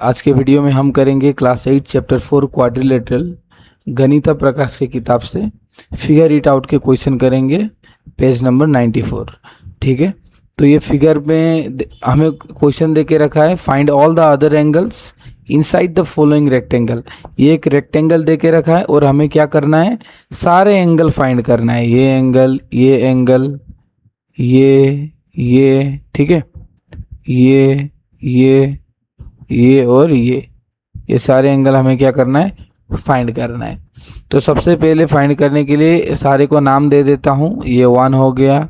आज के वीडियो में हम करेंगे क्लास 8 चैप्टर 4 क्वाड्रिलेटरल गणिता प्रकाश की किताब से फिगर इट आउट के क्वेश्चन करेंगे पेज नंबर 94। ठीक है, तो ये फिगर में हमें क्वेश्चन दे के रखा है, find all the other angles inside the following rectangle. ये एक रेक्टेंगल दे के रखा है और हमें क्या करना है, सारे एंगल फाइंड करना है। ये एंगल, ये एंगल, ये ठीक है, ये और ये सारे एंगल हमें क्या करना है, फाइंड करना है। तो सबसे पहले फाइंड करने के लिए सारे को नाम दे देता हूँ। ये 1 हो गया,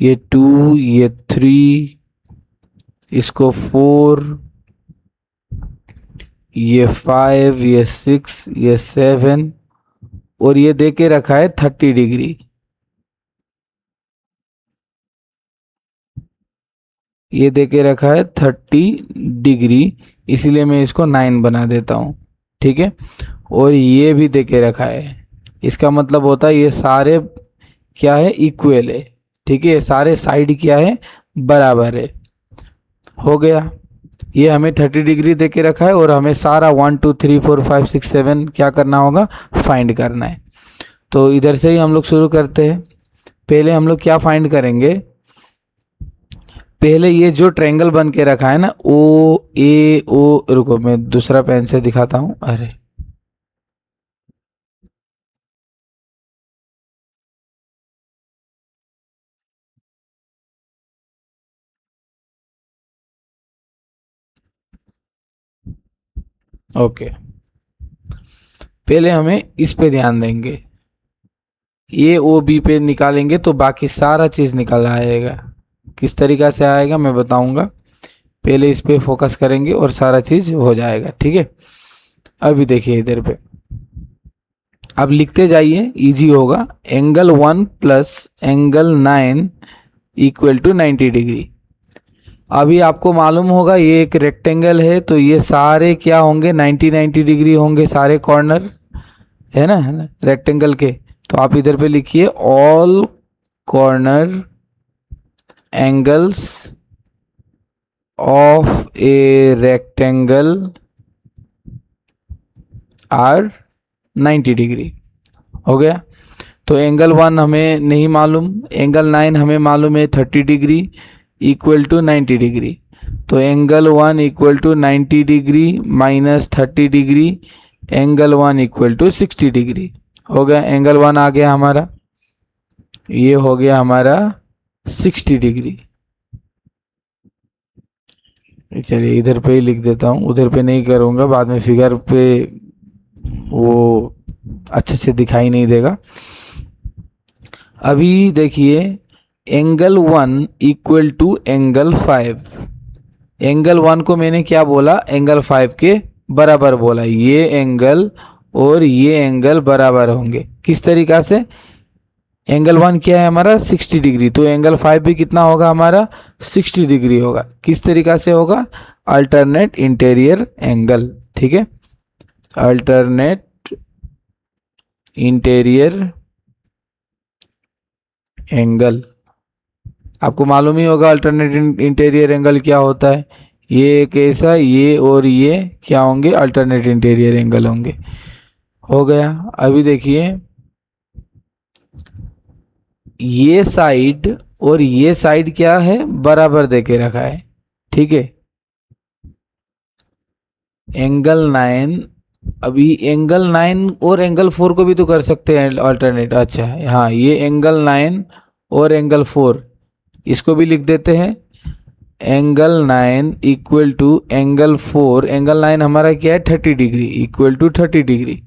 ये 2, ये 3, इसको 4, ये 5, ये 6, ये 7 और ये दे के रखा है 30 डिग्री। ये दे के रखा है 30 डिग्री, इसलिए मैं इसको 9 बना देता हूँ। ठीक है, और ये भी दे के रखा है, इसका मतलब होता है ये सारे क्या है, इक्वल है। ठीक है, सारे साइड क्या है, बराबर है। हो गया, ये हमें 30 डिग्री दे के रखा है और हमें सारा 1 2 3 4 5 6 7 क्या करना होगा, फाइंड करना है। तो इधर से ही हम लोग शुरू करते हैं। पहले हम लोग क्या फाइंड करेंगे, पहले ये जो ट्रायंगल बन के रखा है ना, ओ ए ओ, रुको मैं दूसरा पेन से दिखाता हूँ। अरे ओके, पहले हमें इस पे ध्यान देंगे। ए ओ बी पे निकालेंगे तो बाकी सारा चीज़ निकल आएगा। किस तरीक़ा से आएगा मैं बताऊंगा, पहले इस पे फोकस करेंगे और सारा चीज़ हो जाएगा। ठीक है, अभी देखिए इधर पे, अब लिखते जाइए, इजी होगा। Angle 1 plus angle 9 equal to 90 degree. अभी आपको मालूम होगा ये एक रेक्टेंगल है, तो ये सारे क्या होंगे, 90 डिग्री होंगे सारे कॉर्नर, है ना रेक्टेंगल के। तो आप इधर पे लिखिए all corner angles of a rectangle are 90 degree. हो गया, तो एंगल 1 हमें नहीं मालूम, एंगल 9 हमें मालूम है 30 डिग्री इक्वल टू 90 डिग्री। तो angle 1 equal to 90 degree minus 30 degree, angle 1 equal to 60 degree. हो गया, एंगल 1 आ गया हमारा, ये हो गया हमारा 60 डिग्री। चलिए इधर पे ही लिख देता हूँ, उधर पे नहीं करूँगा, बाद में फिगर पे वो अच्छे से दिखाई नहीं देगा। अभी देखिए angle 1 equal to angle 5। Angle 1 को मैंने क्या बोला, एंगल 5 के बराबर बोला। ये एंगल और ये एंगल बराबर होंगे। किस तरीक़ा से, एंगल 1 क्या है हमारा 60 डिग्री, तो एंगल 5 भी कितना होगा हमारा 60 डिग्री होगा। किस तरीक़ा से होगा, अल्टरनेट इंटीरियर एंगल। ठीक है, अल्टरनेट इंटीरियर एंगल, आपको मालूम ही होगा अल्टरनेट इंटीरियर एंगल क्या होता है। ये एक ऐसा, ये और ये क्या होंगे, अल्टरनेट इंटीरियर एंगल होंगे। हो गया, अभी देखिए ये साइड और ये साइड क्या है, बराबर दे के रखा है। ठीक है, एंगल 9, अभी एंगल 9 और एंगल 4 को भी तो कर सकते हैं अल्टरनेट। अच्छा हाँ, ये एंगल 9 और एंगल 4 इसको भी लिख देते हैं। Angle 9 equal to angle 4, angle 9 हमारा क्या है 30 डिग्री इक्वल टू 30 डिग्री,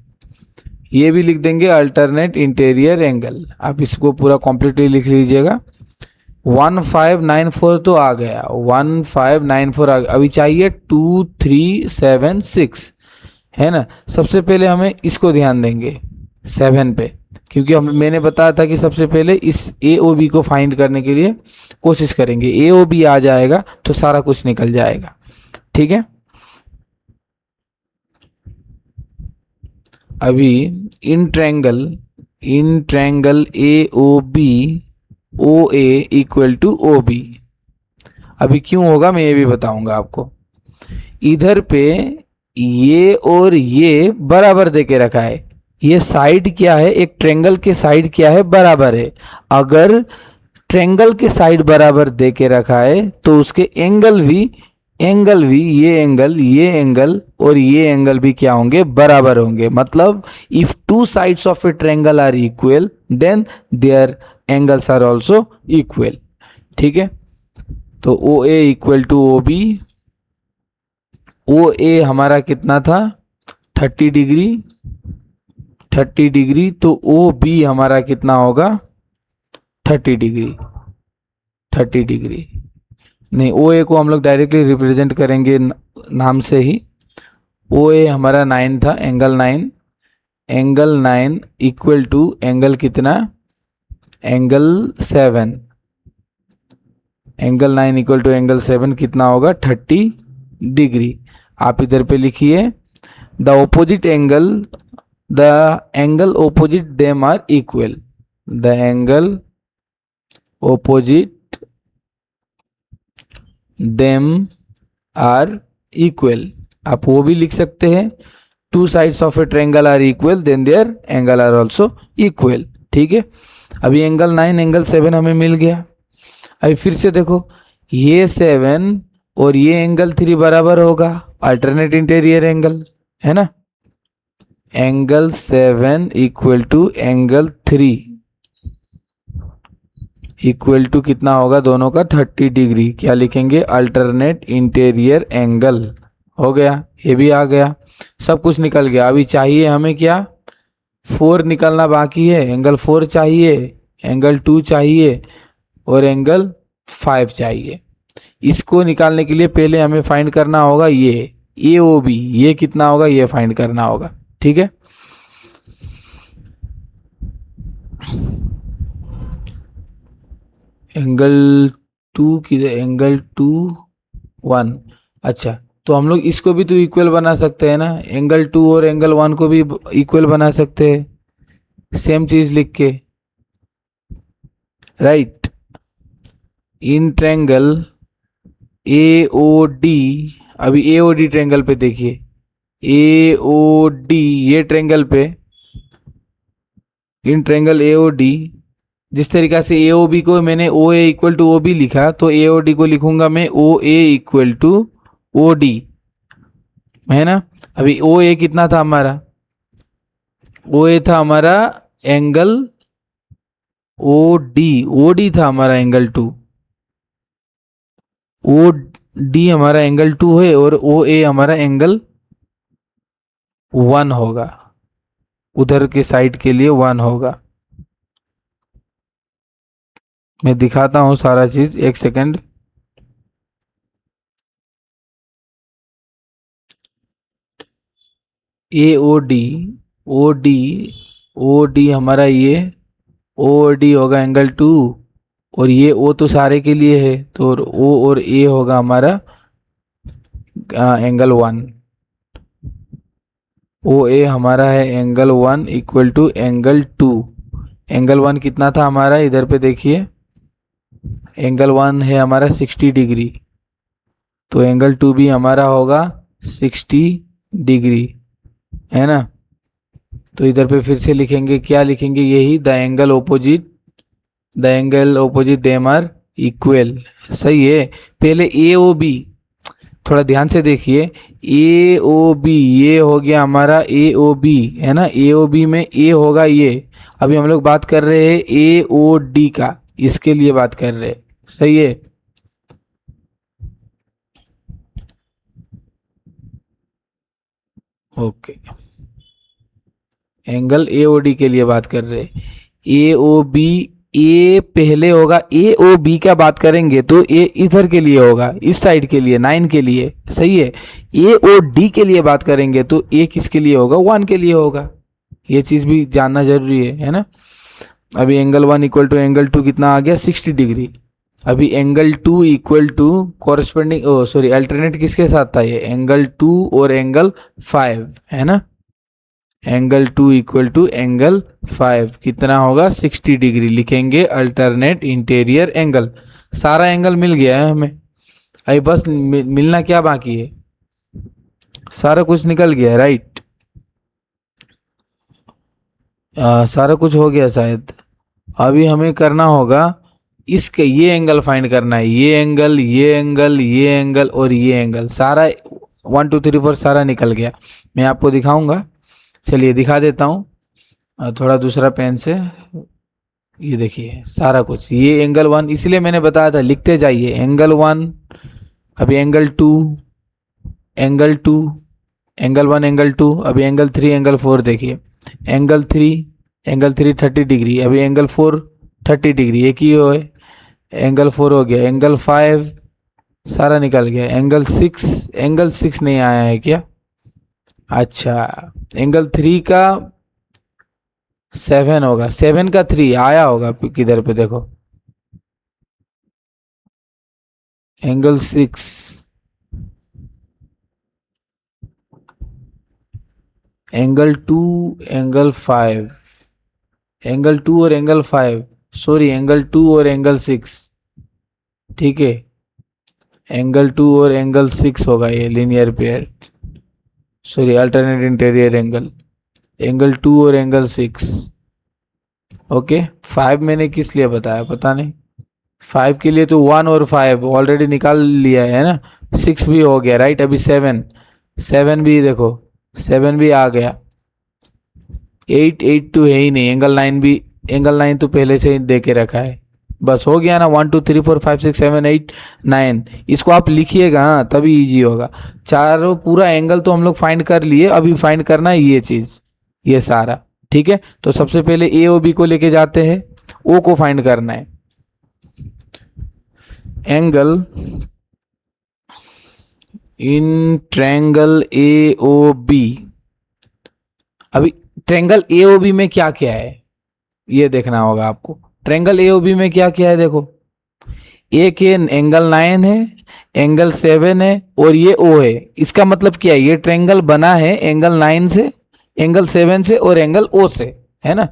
ये भी लिख देंगे अल्टरनेट इंटीरियर एंगल। आप इसको पूरा कॉम्प्लीटली लिख लीजिएगा। 1594 तो आ गया, 1594 आ गया। अभी चाहिए 2 3 7 6, है ना। सबसे पहले हमें इसको ध्यान देंगे 7 पे, क्योंकि मैंने बताया था कि सबसे पहले इस ए ओ बी को फाइंड करने के लिए कोशिश करेंगे। ए ओ बी आ जाएगा तो सारा कुछ निकल जाएगा। ठीक है, अभी in triangle A O B O A equal to O B, अभी क्यों होगा मैं ये भी बताऊंगा आपको। इधर पे ये और ये बराबर दे के रखा है। ये साइड क्या है, एक ट्रेंगल के साइड क्या है, बराबर है। अगर ट्रेंगल के साइड बराबर दे के रखा है तो उसके एंगल भी ये एंगल और ये एंगल भी क्या होंगे, बराबर होंगे। मतलब if two sides of a triangle are equal then their angles are also equal. ठीक है, तो O A equal to O B. O A हमारा कितना था, 30 डिग्री, 30 डिग्री। तो ओ बी हमारा कितना होगा, 30 डिग्री, 30 डिग्री। नहीं, ओ ए को हम लोग डायरेक्टली रिप्रेजेंट करेंगे नाम से ही। ओ ए हमारा 9 था, angle 9, angle 9 equal to angle कितना, angle 7। Angle 9 equal to angle 7 कितना होगा, 30 डिग्री। आप इधर पे लिखिए, the opposite angle, the angle opposite them are equal, the angle opposite them are equal. आप वो भी लिख सकते हैं, two sides of a triangle are equal then their angle are also equal. ठीक है, अभी एंगल 9 एंगल 7 हमें मिल गया। अभी फिर से देखो, ये 7 और ये एंगल 3 बराबर होगा, अल्टरनेट इंटीरियर एंगल है ना। Angle 7 equal to angle 3 equal to कितना होगा, दोनों का 30 डिग्री। क्या लिखेंगे, अल्टरनेट इंटीरियर एंगल। हो गया, ये भी आ गया, सब कुछ निकल गया। अभी चाहिए हमें क्या, 4 निकलना बाकी है। एंगल 4 चाहिए, एंगल 2 चाहिए और एंगल 5 चाहिए। इसको निकालने के लिए पहले हमें फाइंड करना होगा ये ए ओ बी, ये कितना होगा ये फाइंड करना होगा। ठीक है, एंगल 2 की, एंगल 2 1। अच्छा, तो हम लोग इसको भी तो इक्वल बना सकते हैं ना, एंगल 2 और एंगल 1 को भी इक्वल बना सकते हैं, सेम चीज लिख के, right. In triangle A O D, अभी ए ओ डी ट्रायंगल पे देखिए, ए ओ डी ये ट्रायंगल पे, इन ट्रायंगल ए ओ डी, जिस तरीका से ए ओ बी को मैंने ओ A equal to O B लिखा, तो ए ओ डी को लिखूंगा मैं ओ A equal to O D, है ना। अभी ओ ए कितना था हमारा, ओ ए था हमारा एंगल ओ डी था हमारा एंगल 2, ओ डी हमारा एंगल 2 है और ओ ए हमारा एंगल 1 होगा, उधर के साइड के लिए 1 होगा। मैं दिखाता हूं सारा चीज, एक second. A O D, O D, O D हमारा ये ओ डी होगा एंगल 2 और ये ओ तो सारे के लिए है, तो ओ और ए होगा हमारा एंगल 1। ओ ए हमारा है angle 1 equal to angle 2। Angle 1 कितना था हमारा, इधर पे देखिए, एंगल 1 है हमारा 60 डिग्री, तो एंगल 2 भी हमारा होगा 60 डिग्री, है ना। तो इधर पे फिर से लिखेंगे, क्या लिखेंगे, यही, the angle opposite them are equal. सही है। पहले ए ओ बी, थोड़ा ध्यान से देखिए, ए ओ बी ये हो गया हमारा ए ओ बी, है ना। ए ओ बी में ए होगा ये। अभी हम लोग बात कर रहे हैं ए ओ डी का, इसके लिए बात कर रहे हैं। सही है। Okay, angle A O D के लिए बात कर रहे हैं। ए ओ बी, ए पहले होगा, ए ओ बी का बात करेंगे तो ए इधर के लिए होगा, इस साइड के लिए, 9 के लिए। सही है। ए ओ डी के लिए बात करेंगे तो ए किसके लिए होगा, 1 के लिए होगा। ये चीज भी जानना जरूरी है ना। अभी एंगल 1 इक्वल टू एंगल 2 कितना आ गया, 60 डिग्री। अभी angle 2 equal to corresponding, oh sorry, alternate किसके साथ था ये, एंगल 2 और एंगल 5, है ना। एंगल 2 इक्वल टू एंगल 5 कितना होगा, 60 डिग्री। लिखेंगे अल्टरनेट इंटीरियर एंगल। सारा एंगल मिल गया है हमें। अभी बस मिलना क्या बाकी है, सारा कुछ निकल गया, राइट। सारा कुछ हो गया शायद। अभी हमें करना होगा इसके, ये एंगल फाइंड करना है, ये एंगल, ये एंगल, ये एंगल और ये एंगल, सारा 1 2 3 4 सारा निकल गया। मैं आपको दिखाऊंगा, चलिए दिखा देता हूँ थोड़ा दूसरा पेन से। ये देखिए सारा कुछ, ये एंगल 1, इसलिए मैंने बताया था लिखते जाइए, एंगल 1, अभी एंगल 2, एंगल 2, एंगल 1, एंगल 2, अभी एंगल 3, एंगल 4, देखिए एंगल 3, एंगल 3 30 डिग्री, अभी एंगल 4 30 डिग्री, एक ही हो है, एंगल 4 हो गया, एंगल 5 सारा निकल गया, एंगल 6, एंगल 6 नहीं आया है क्या? अच्छा, एंगल 3 का 7 होगा, 7 का 3 आया होगा किधर पे, देखो एंगल 6, एंगल 2, एंगल 5, एंगल 2 और एंगल 5, सॉरी एंगल 2 और एंगल 6, ठीक है, एंगल 2 और एंगल 6 होगा ये linear pair, sorry alternate interior angle, angle 2 और एंगल 6, ओके। 5 मैंने किस लिए बताया पता नहीं, 5 के लिए तो 1 और 5 ऑलरेडी निकाल लिया है ना, 6 भी हो गया, राइट। अभी 7, 7 भी देखो, 7 भी आ गया, 8, 8 तो है ही नहीं, एंगल 9 भी, एंगल 9 तो पहले से ही दे के रखा है, बस हो गया ना, 1 2 3 4 5 6 7 8 9, इसको आप लिखिएगा हाँ, तभी इजी होगा। चारों पूरा एंगल तो हम लोग फाइंड कर लिए, अभी फाइंड करना है ये चीज, ये सारा, ठीक है। तो सबसे पहले ए ओ बी को लेके जाते हैं, ओ को फाइंड करना है, angle in triangle A O B. अभी ट्रायंगल ए ओ बी में क्या क्या है ये देखना होगा आपको, ट्रायंगल ए ओ बी में क्या क्या है, देखो एक है एंगल 9 है, एंगल 7 है और ये ओ है, इसका मतलब क्या है, ये ट्रायंगल बना है एंगल 9 से, एंगल 7 से और एंगल ओ से, है ना।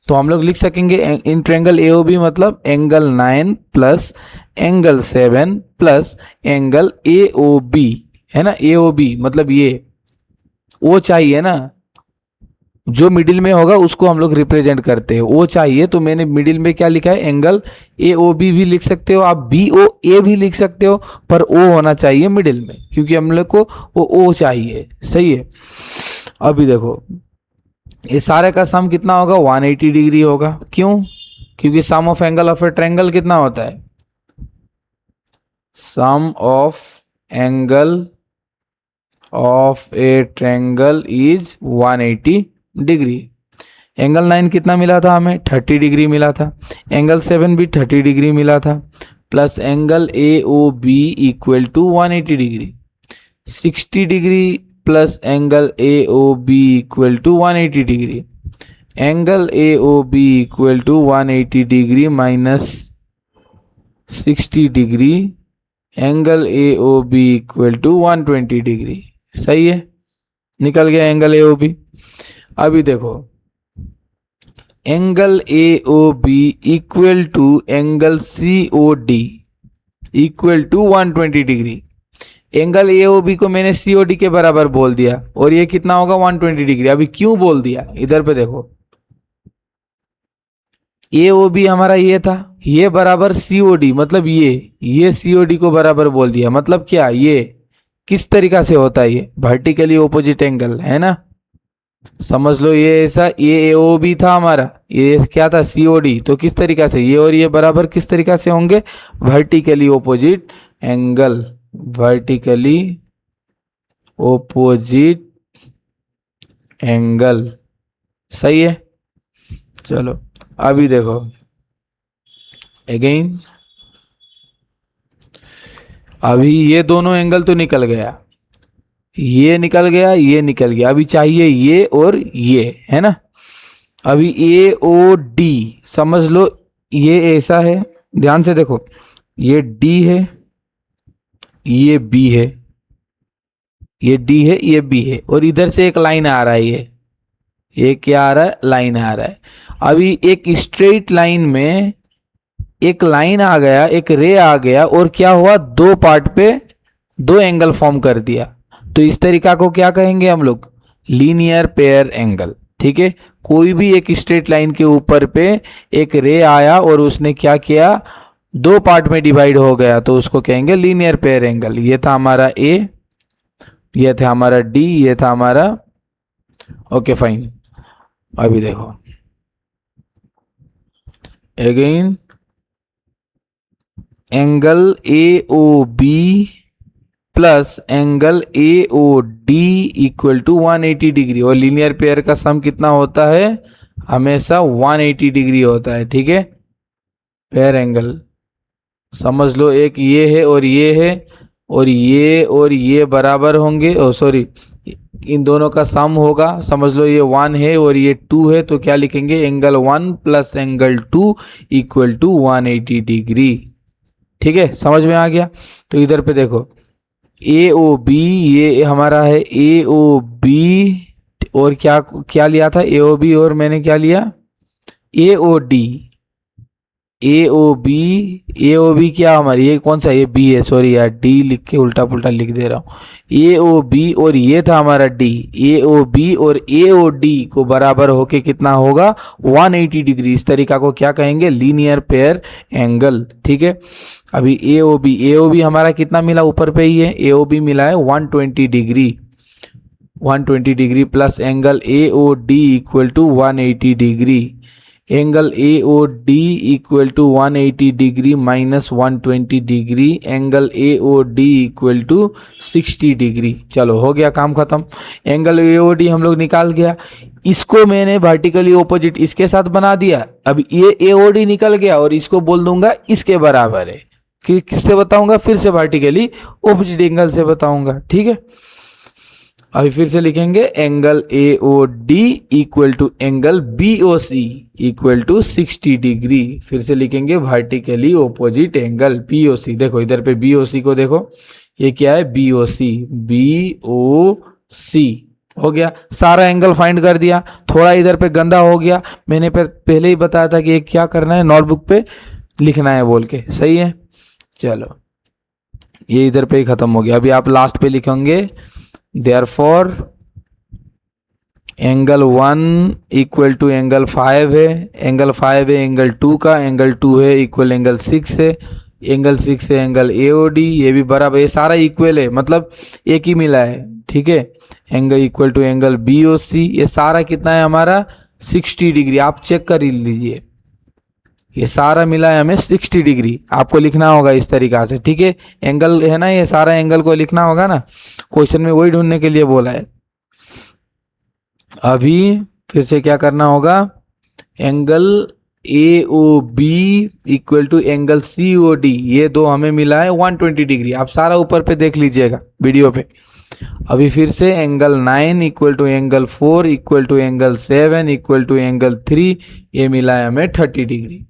तो हम लोग लिख सकेंगे in triangle A O B मतलब angle 9 plus angle 7 plus angle A O B, है ना। ए ओ बी मतलब ये ओ चाहिए ना, जो मिडिल में होगा उसको हम लोग रिप्रेजेंट करते हैं, ओ चाहिए, तो मैंने मिडिल में क्या लिखा है, एंगल ए ओ बी भी लिख सकते हो आप, बी ओ ए भी लिख सकते हो, पर ओ होना चाहिए मिडिल में, क्योंकि हम लोग को वो ओ चाहिए, सही है। अभी देखो ये सारे का सम कितना होगा, 180 डिग्री होगा, क्यों? क्योंकि sum of angle of a triangle कितना होता है, sum of angle of a triangle is 180 degree. Angle 9 कितना मिला था हमें, 30 डिग्री मिला था, एंगल 7 भी 30 डिग्री मिला था, plus angle A O B equal to 180 degree, 60 degree plus angle A O B equal to 180 degree, angle A O B equal to 180 degree minus 60 degree, angle A O B equal to 120 degree, सही है, निकल गया angle A O B. अभी देखो angle A O B equal to angle C O D equal to 120 degree, angle A O B को मैंने सी O D के बराबर बोल दिया, और ये कितना होगा 120 डिग्री। अभी क्यों बोल दिया, इधर पे देखो, ए ओ बी हमारा ये था, ये बराबर सी ओ डी, मतलब ये सी ओ डी को बराबर बोल दिया, मतलब क्या, ये किस तरीका से होता है, ये वर्टिकली ऑपोजिट एंगल है ना, समझ लो ये ऐसा, ये ओ बी था हमारा, ये क्या था सी ओ डी, तो किस तरीका से ये और ये बराबर किस तरीका से होंगे, vertically opposite angle, vertically opposite angle, सही है। चलो अभी देखो अगेन, अभी ये दोनों एंगल तो निकल गया, ये निकल गया, ये निकल गया, अभी चाहिए ये और ये, है ना। अभी ए ओ डी समझ लो, ये ऐसा है, ध्यान से देखो, ये डी है, ये बी है, ये डी है, ये बी है, और इधर से एक लाइन आ रहा है, ये क्या आ रहा है, लाइन आ रहा है। अभी एक स्ट्रेट लाइन में एक लाइन आ गया, एक रे आ गया, और क्या हुआ, दो पार्ट पे दो एंगल फॉर्म कर दिया, तो इस तरीका को क्या कहेंगे हम लोग, लीनियर पेयर एंगल। ठीक है, कोई भी एक स्ट्रेट लाइन के ऊपर पे एक रे आया और उसने क्या किया, दो पार्ट में डिवाइड हो गया, तो उसको कहेंगे लीनियर पेयर एंगल। ये था हमारा ए, ये था हमारा डी, ये था हमारा, ओके फाइन। अभी देखो again, angle A O B plus angle A O D equal to 180 degree. और लीनियर पेयर का सम कितना होता है, हमेशा 180 डिग्री होता है। ठीक है, पेयर एंगल समझ लो, एक ये है और ये है, और ये बराबर होंगे, ओ सॉरी, इन दोनों का सम होगा। समझ लो ये 1 है और ये 2 है, तो क्या लिखेंगे, angle 1 plus angle 2 equal to 180 degree. ठीक है, समझ में आ गया। तो इधर पे देखो, ए ओ बी, ये हमारा है ए ओ बी, और क्या क्या लिया था, ए ओ बी, और मैंने क्या लिया, ए ओ डी। ए ओ बी क्या हमारी, ये कौन सा, ये बी है, सॉरी यार, डी लिख के उल्टा पुल्टा लिख दे रहा हूँ। ए ओ बी और ये था हमारा डी, ए ओ बी और ए ओ डी को बराबर होके कितना होगा, 180 डिग्री। इस तरीका को क्या कहेंगे, लीनियर पेयर एंगल। ठीक है, अभी ए ओ बी हमारा कितना मिला, ऊपर पे ही है, ए ओ बी मिला है 120 degree, 120 degree plus angle A O D equal to 180 degree. Angle A O D equal to 180 degree minus 120 degree, angle A O D equal to 60 degree. चलो हो गया काम खत्म। एंगल ए ओ डी हम लोग निकाल गया, इसको मैंने वर्टिकली ऑपोजिट इसके साथ बना दिया। अब ये ए ओ डी निकल गया और इसको बोल दूंगा इसके बराबर है। कि किससे बताऊंगा, फिर से वर्टिकली ऑपोजिट एंगल से बताऊंगा। ठीक है, अभी फिर से लिखेंगे, angle A O D equal to angle B O C equal to 60 degree. फिर से लिखेंगे vertically opposite angle B O C. देखो इधर पे बी ओ सी को देखो, ये क्या है, बी ओ सी, बी ओ सी हो गया। सारा एंगल फाइंड कर दिया। थोड़ा इधर पे गंदा हो गया, मैंने पहले ही बताया था कि ये क्या करना है, नोटबुक पे लिखना है बोल के, सही है। चलो ये इधर पे ही खत्म हो गया। अभी आप लास्ट पे लिखेंगे, Therefore angle 1 equal to angle 5 है, एंगल 5 है एंगल 2 का, एंगल 2 है इक्वल एंगल 6 है, एंगल 6 है एंगल ए ओ डी, ये भी बराबर, ये सारा इक्वल है, मतलब एक ही मिला है। ठीक है, angle equal to angle B O C, ये सारा कितना है हमारा, 60 डिग्री। आप चेक कर लीजिए, ये सारा मिला है हमें 60 डिग्री। आपको लिखना होगा इस तरीका से। ठीक है, एंगल है ना, ये सारा एंगल को लिखना होगा ना, क्वेश्चन में वही ढूंढने के लिए बोला है। अभी फिर से क्या करना होगा, angle A O B equal to angle C O D, ये दो हमें मिला है 120 डिग्री। आप सारा ऊपर पे देख लीजिएगा वीडियो पे। अभी फिर से angle 9 equal to angle 4 equal to angle 7 equal to angle 3, ये मिला है हमें 30 डिग्री।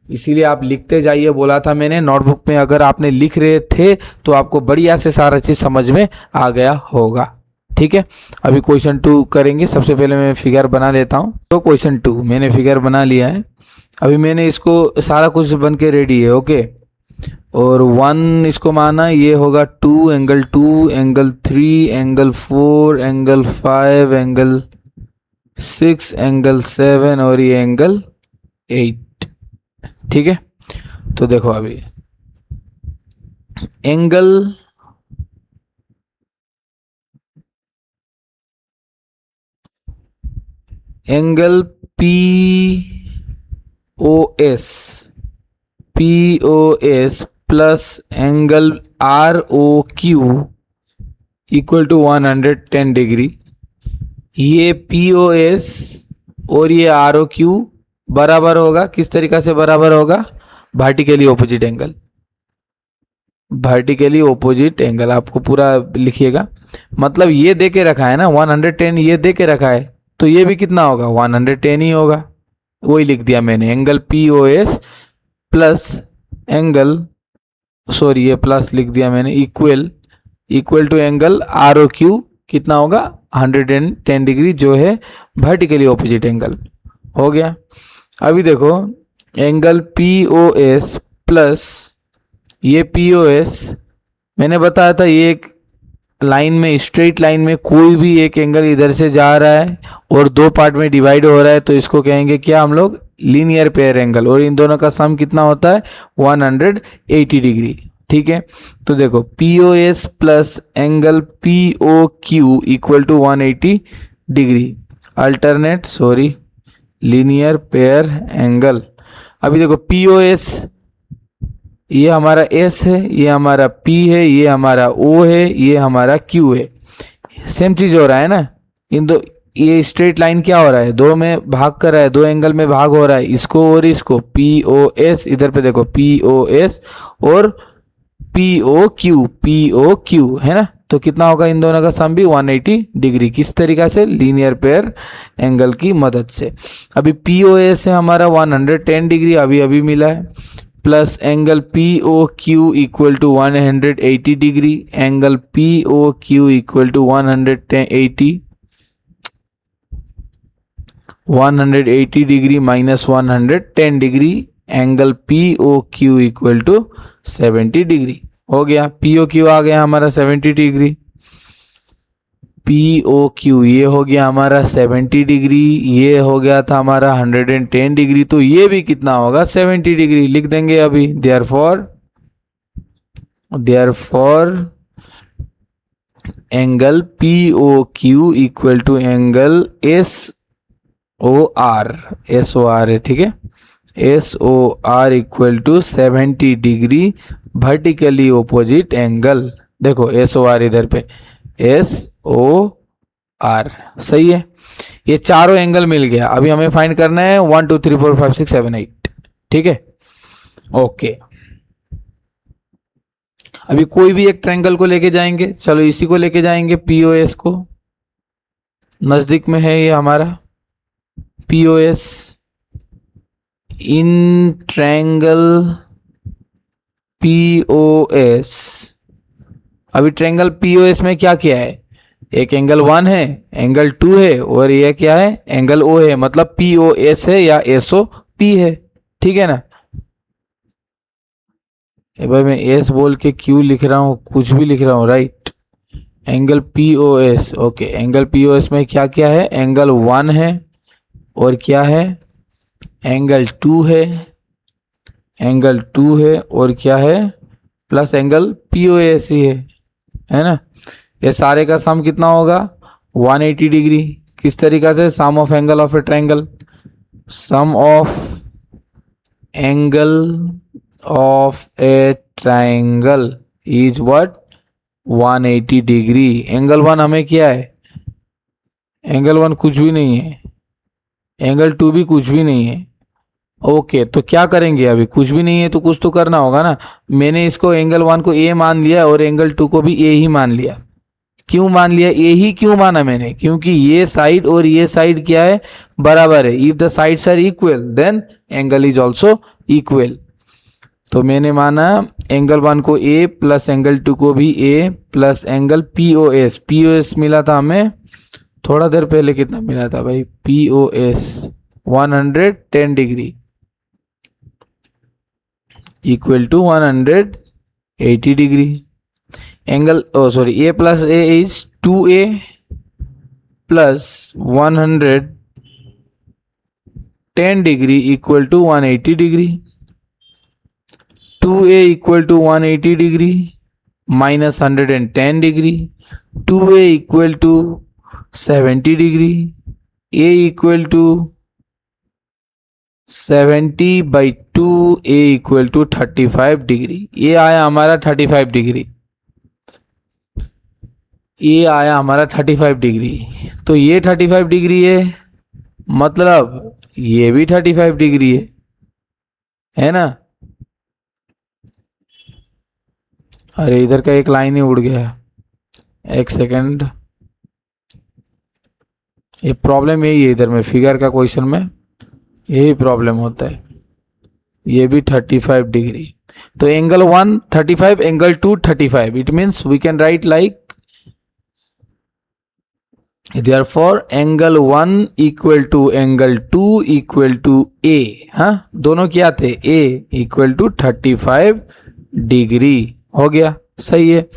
इसीलिए आप लिखते जाइए, बोला था मैंने, नोटबुक में अगर आपने लिख रहे थे तो आपको बढ़िया से सारा चीज़ समझ में आ गया होगा। ठीक है, अभी क्वेश्चन 2 करेंगे। सबसे पहले मैं फिगर बना लेता हूँ। तो क्वेश्चन 2 मैंने फिगर बना लिया है। अभी मैंने इसको सारा कुछ बन के रेडी है, ओके। और 1 इसको माना, ये होगा 2 angle 2 angle 3 angle 4 angle 5 angle 6 angle 7 और ये एंगल 8। ठीक है, तो देखो अभी angle P O S plus angle R O Q equal to 110 degree. ये पी ओ एस और ये आर ओ क्यू बराबर होगा, किस तरीका से बराबर होगा, vertically opposite angle. Vertically opposite angle आपको पूरा लिखिएगा, मतलब ये दे के रखा है ना 110, ये दे के रखा है, तो ये भी कितना होगा, 110 ही होगा। वही लिख दिया मैंने, angle P O S plus angle, sorry ये प्लस लिख दिया मैंने, equal to angle R O Q कितना होगा, 110 डिग्री, जो है वर्टिकली ऑपोजिट एंगल। हो गया। अभी देखो angle P O S plus ये पी ओ एस, मैंने बताया था ये एक लाइन में, स्ट्रेट लाइन में कोई भी एक एंगल इधर से जा रहा है और दो पार्ट में डिवाइड हो रहा है तो इसको कहेंगे क्या हम लोग, लीनियर पेयर एंगल, और इन दोनों का सम कितना होता है 180 डिग्री। ठीक है, तो देखो P O S plus angle P O Q equal to 180 degree, alternate sorry linear pair angle. अभी देखो पी ओ एस ये हमारा S है, ये हमारा P है, ये हमारा O है, ये हमारा Q है। सेम चीज हो रहा है ना, इन दो, ये स्ट्रेट लाइन क्या हो रहा है, दो में भाग कर रहा है, दो एंगल में भाग हो रहा है, इसको और इसको, POS, इधर पे देखो POS और POQ है ना, तो कितना होगा इन दोनों का सम भी 180 डिग्री। किस तरीका से, लीनियर पेयर एंगल की मदद से। अभी POS है हमारा 110 डिग्री, अभी अभी मिला है, plus angle POQ equal to 180 degree, angle POQ equal to 180 degree minus 110 degree, angle POQ equal to 70 degree. हो गया, POQ आ गया हमारा 70 डिग्री, POQ ये हो गया हमारा 70 डिग्री, ये हो गया था हमारा 110 डिग्री, तो ये भी कितना होगा 70 डिग्री लिख देंगे अभी। Therefore angle POQ equal to angle SOR है, ठीक है, SOR equal to 70 degree vertically opposite angle. देखो SOR इधर पे SOR, सही है, ये चारों एंगल मिल गया। अभी हमें फाइंड करना है 1 2 3 4 5 6 7 8, ठीक है, ओके। अभी कोई भी एक ट्रायंगल को लेके जाएंगे, चलो इसी को लेके जाएंगे, POS को, नजदीक में है ये हमारा POS, इन ट्रायंगल POS। अभी ट्रायंगल POS में क्या किया है, एक एंगल 1 है, एंगल 2 है, और ये क्या है, एंगल O है, मतलब POS है या SOP है, ठीक है ना। भाई मैं S बोल के Q लिख रहा हूँ, कुछ भी लिख रहा हूँ, right. Angle POS, okay, angle POS में क्या क्या है, एंगल 1 है, और क्या है, एंगल 2 है, एंगल 2 है, और क्या है, प्लस एंगल POS ही है ना। ये सारे का सम कितना होगा 180 डिग्री। किस तरीका से, sum of angle of a triangle, sum of angle of a triangle is what 180 degree. Angle 1 हमें क्या है, एंगल 1 कुछ भी नहीं है, एंगल 2 भी कुछ भी नहीं है, ओके। तो क्या करेंगे, अभी कुछ भी नहीं है तो कुछ तो करना होगा ना। मैंने इसको एंगल 1 को A मान लिया और एंगल 2 को भी A ही मान लिया। क्यों मान लिया, A ही क्यों माना मैंने, क्योंकि ये साइड और ये साइड क्या है, बराबर है। If the sides are equal then angle is also equal. तो मैंने माना एंगल 1 को A प्लस एंगल 2 को भी A प्लस एंगल POS मिला था हमें थोड़ा देर पहले, कितना मिला था भाई, POS 110 degree equal to 180 degree. Angle A plus A is 2A plus 110 degree equal to 180 degree. 2A equal to 180 degree minus 110 degree, 2A equal to 70 degree, A equal to 70/2, A equal to 35 degree. ये आया हमारा 35 degree, ये आया हमारा 35 degree. तो ये 35 degree है, मतलब ये भी 35 डिग्री है ना। अरे इधर का एक लाइन ही उड़ गया, एक सेकंड। ये प्रॉब्लम यही है, इधर में फिगर का क्वेश्चन में यही प्रॉब्लम होता है। ये भी 35 डिग्री, तो angle 1 35, angle 2 35, it means we can write like therefore angle 1 equal to angle 2 equal to A। हाँ, दोनों क्या थे, A इक्वल टू 35 डिग्री। हो गया, सही है।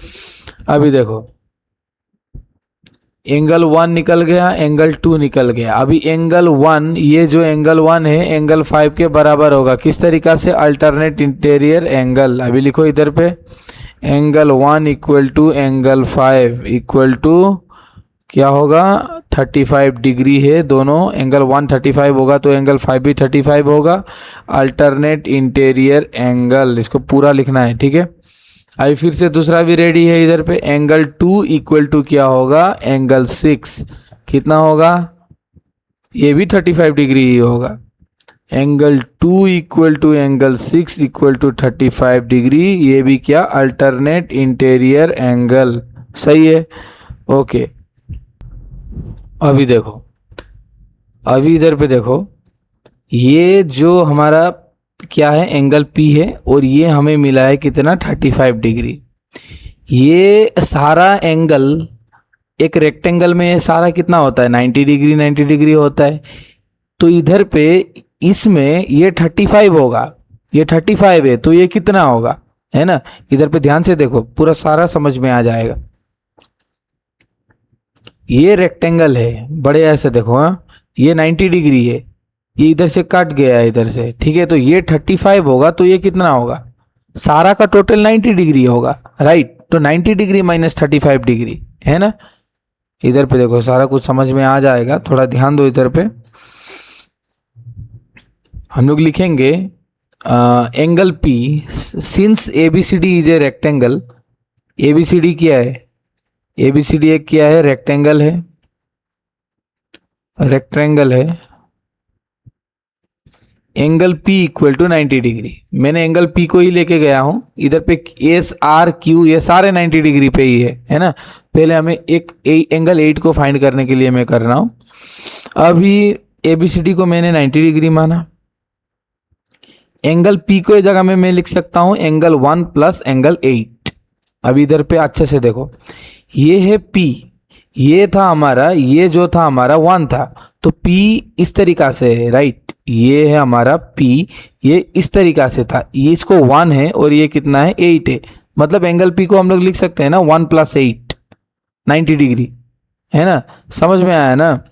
अभी देखो एंगल 1 निकल गया, एंगल 2 निकल गया। अभी एंगल 1, ये जो एंगल 1 है एंगल 5 के बराबर होगा। किस तरीका से? Alternate interior angle. अभी लिखो इधर पे, angle 1 equal to angle 5 equal to क्या होगा? 35 डिग्री है दोनों। एंगल 1 35 होगा तो एंगल 5 भी 35 होगा। अल्टरनेट इंटीरियर एंगल, इसको पूरा लिखना है, ठीक है। अभी फिर से दूसरा भी रेडी है इधर पे। एंगल 2 इक्वल टू क्या होगा? एंगल 6। कितना होगा? ये भी 35 डिग्री ही होगा। Angle 2 equal to angle 6 equal to 35 degree, ये भी क्या? Alternate interior angle. सही है, ओके। अभी देखो, अभी इधर पे देखो, ये जो हमारा क्या है? एंगल P है, और ये हमें मिला है कितना? 35 डिग्री। ये सारा एंगल एक रेक्टेंगल में सारा कितना होता है? 90 डिग्री 90 डिग्री होता है। तो इधर पे इसमें ये 35 होगा, ये 35 है तो ये कितना होगा? है ना, इधर पे ध्यान से देखो, पूरा सारा समझ में आ जाएगा। ये रेक्टेंगल है, बड़े ऐसे देखो, हाँ, ये 90 डिग्री है, ये इधर से कट गया है इधर से, ठीक है। तो ये 35 होगा तो ये कितना होगा? सारा का टोटल 90 डिग्री होगा, राइट। तो 90 डिग्री माइनस 35 डिग्री, है ना। इधर पे देखो, सारा कुछ समझ में आ जाएगा, थोड़ा ध्यान दो इधर पे। हम लोग लिखेंगे angle P since ABCD is a rectangle. ABCD क्या है? ABCD एक क्या है? रेक्टेंगल है, रेक्टेंगल है। Angle P equal to 90 degree. मैंने एंगल P को ही लेके गया हूं इधर पे। एस आर क्यू ये सारे 90 डिग्री पे ही है ना। पहले हमें एक एंगल 8 को फाइंड करने के लिए मैं कर रहा हूं। अभी ABCD को मैंने 90 डिग्री माना। एंगल P को इस जगह में मैं लिख सकता हूं एंगल 1 प्लस एंगल 8। अभी इधर पे अच्छे से देखो, ये है P, ये था हमारा, ये जो था हमारा 1 था, तो P इस तरीका से है, राइट। ये है हमारा P, ये इस तरीका से था, ये इसको 1 है और ये कितना है? 8 है। मतलब एंगल P को हम लोग लिख सकते हैं ना 1 प्लस 8, 90 डिग्री, है ना। समझ में आया ना?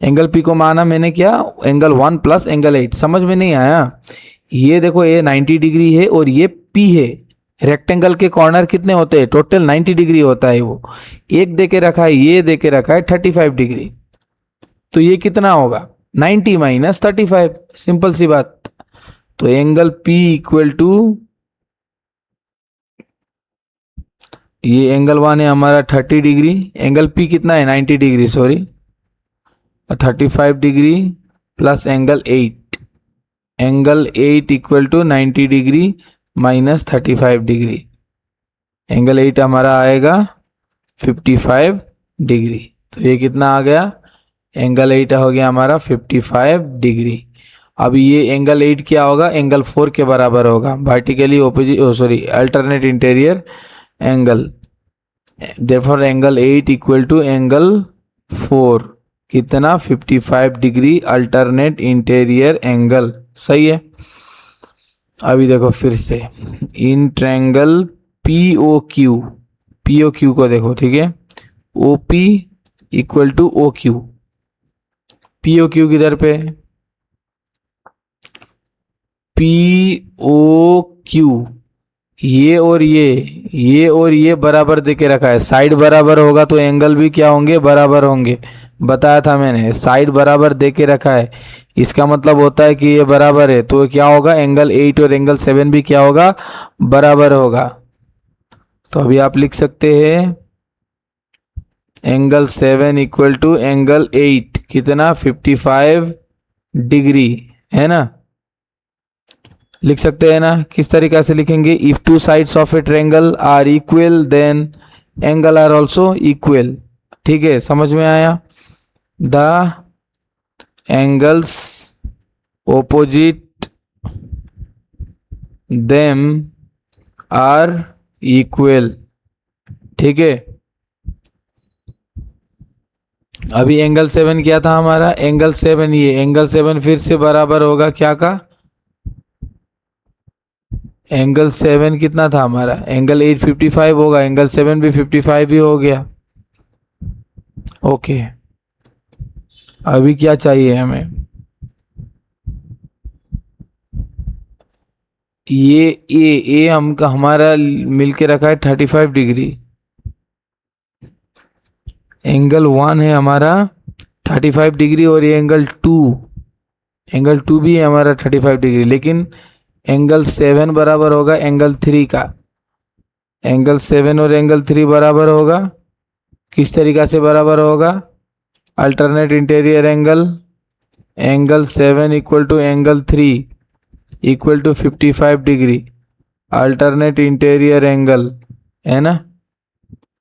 एंगल P को माना मैंने क्या? Angle 1 plus angle 8। समझ में नहीं आया? ये देखो, ये 90 डिग्री है और ये P है। रेक्टेंगल के कॉर्नर कितने होते हैं? टोटल 90 डिग्री होता है। वो एक देके रखा है, ये देके रखा है 35 डिग्री। तो ये कितना होगा? 90 माइनस 35, सिंपल सी बात। तो एंगल P इक्वल टू, ये एंगल 1 है हमारा 30 डिग्री, एंगल P कितना है? 90 degree, sorry 35 degree plus angle 8, angle 8 equal to 90 degree minus 35 degree. Angle 8 हमारा आएगा 55 डिग्री। तो ये कितना आ गया? एंगल 8 हो गया हमारा 55 डिग्री। अब ये एंगल 8 क्या होगा? एंगल 4 के बराबर होगा, vertically opposite, sorry alternate interior angle. Therefore angle 8 equal to angle 4, कितना? 55 डिग्री अल्टरनेट इंटीरियर एंगल। सही है। अभी देखो फिर से, इन ट्रायंगल POQ, POQ को देखो, ठीक है। OP equal to OQ, POQ किधर पे? POQ, ये और ये बराबर देके रखा है। साइड बराबर होगा तो एंगल भी क्या होंगे? बराबर होंगे। बताया था मैंने, साइड बराबर देके रखा है, इसका मतलब होता है कि ये बराबर है। तो क्या होगा? एंगल 8 और एंगल 7 भी क्या होगा? बराबर होगा। तो अभी आप लिख सकते हैं एंगल 7 इक्वल टू एंगल 8, कितना? 55 डिग्री, है ना। लिख सकते हैं ना? किस तरीका से लिखेंगे? If two sides of a triangle are equal then angle are also equal. ठीक है, समझ में आया? The angles opposite them are equal। ठीक है। अभी एंगल 7 क्या था हमारा? एंगल 7, ये एंगल 7 फिर से बराबर होगा क्या का? एंगल 7 कितना था हमारा? एंगल 8 55 होगा, एंगल 7 भी 55 ही हो गया। ओके, अभी क्या चाहिए हमें? ये ए हमका हमारा मिलके रखा है 35 डिग्री, एंगल 1 है हमारा 35 डिग्री, और ये एंगल टू भी है हमारा 35 डिग्री, लेकिन एंगल 7 बराबर होगा एंगल 3 का। एंगल 7 और एंगल 3 बराबर होगा, किस तरीका से बराबर होगा? Alternate interior angle, angle 7 equal to angle 3 equal to 55 degree, alternate interior angle, है ना,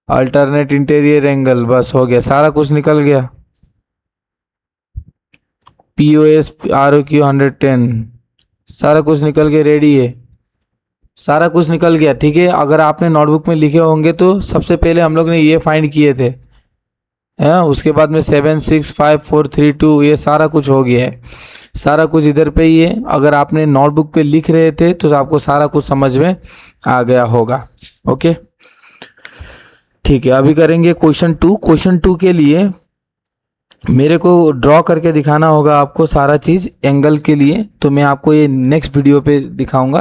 अल्टरनेट इंटीरियर एंगल। बस हो गया, सारा कुछ निकल गया। POS ROQ 110, सारा कुछ निकल के रेडी है, सारा कुछ निकल गया। ठीक है, अगर आपने नोटबुक में लिखे होंगे तो सबसे पहले हम लोग ने ये फाइंड किए थे, है ना, उसके बाद में 7 6 5 4 3 2 ये सारा कुछ हो गया है, सारा कुछ इधर पे ही है। अगर आपने नोटबुक पे लिख रहे थे तो आपको सारा कुछ समझ में आ गया होगा। ओके, ठीक है, अभी करेंगे क्वेश्चन 2। क्वेश्चन 2 के लिए मेरे को ड्रॉ करके दिखाना होगा आपको सारा चीज़ एंगल के लिए, तो मैं आपको ये नेक्स्ट वीडियो पे दिखाऊंगा।